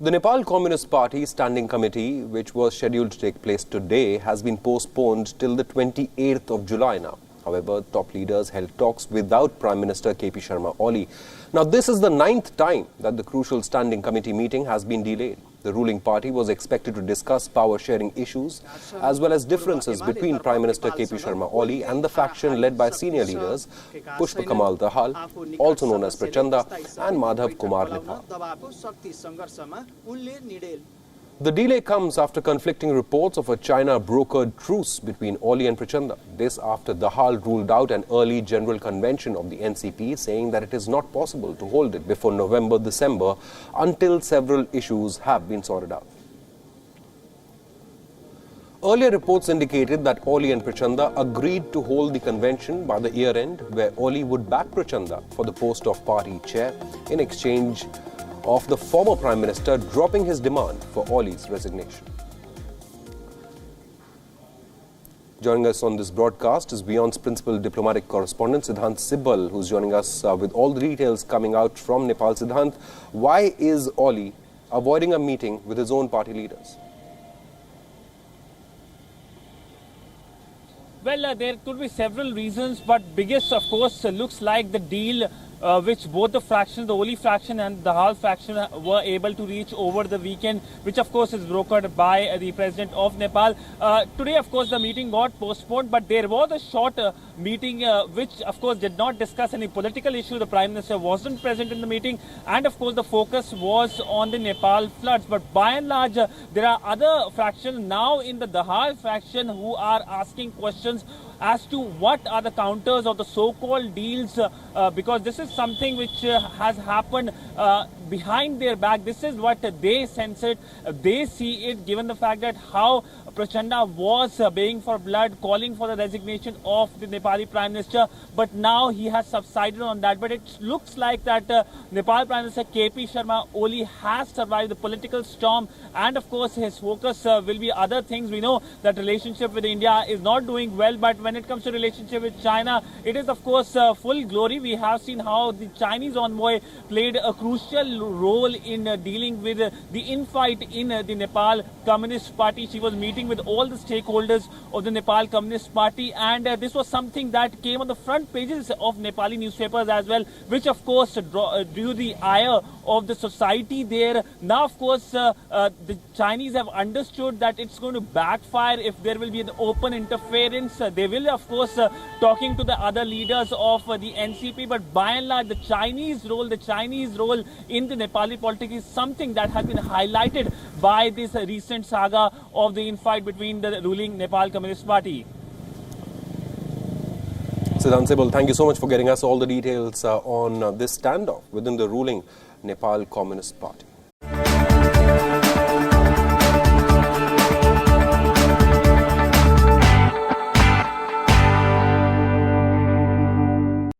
The Nepal Communist Party Standing Committee, which was scheduled to take place today, has been postponed till the 28th of July now. However, top leaders held talks without Prime Minister KP Sharma Oli. Now, this is the 9th time that the crucial Standing Committee meeting has been delayed. The ruling party was expected to discuss power-sharing issues as well as differences between Prime Minister KP Sharma Oli and the faction led by senior leaders Pushpa Kamal Dahal, also known as Prachanda, and Madhav Kumar Nepal. The delay comes after conflicting reports of a China-brokered truce between Oli and Prachanda. This after Dahal ruled out an early general convention of the NCP, saying that it is not possible to hold it before November-December until several issues have been sorted out. Earlier reports indicated that Oli and Prachanda agreed to hold the convention by the year end, where Oli would back Prachanda for the post of party chair in exchange of the former Prime Minister dropping his demand for Oli's resignation. Joining us on this broadcast is WION's principal diplomatic correspondent Siddhant Sibal, who's joining us with all the details coming out from Nepal. Siddhant, why is Oli avoiding a meeting with his own party leaders? Well, there could be several reasons, but biggest, of course, looks like the deal which both the fractions, the Oli faction and the Dahal faction, were able to reach over the weekend, which of course is brokered by the President of Nepal. Today, of course, the meeting got postponed, but there was a short meeting which, of course, did not discuss any political issue. The Prime Minister wasn't present in the meeting, and of course, the focus was on the Nepal floods. But by and large, there are other fractions now in the Dahal faction who are asking questions as to what are the counters of the so-called deals, because this is something which has happened behind their back. This is what they sense it, they see it, given the fact that how Prachanda was baying for blood, calling for the resignation of the Nepali Prime Minister, but now he has subsided on that. But it looks like that Nepal Prime Minister KP Sharma Oli has survived the political storm, and of course his focus will be other things. We know that relationship with India is not doing well, but when it comes to relationship with China, it is of course full glory. We have seen how the Chinese envoy played a crucial role in dealing with the infight in the Nepal Communist Party. She was meeting with all the stakeholders of the Nepal Communist Party, and this was something that came on the front pages of Nepali newspapers as well, which of course drew the ire of the society there. Now of course the Chinese have understood that it's going to backfire if there will be an open interference. They will of course talking to the other leaders of the NCP, but by and large the Chinese role in the Nepali politics is something that has been highlighted by this recent saga of the infight between the ruling Nepal Communist Party. Siddhant Sibal, thank you so much for getting us all the details on this standoff within the ruling Nepal Communist Party.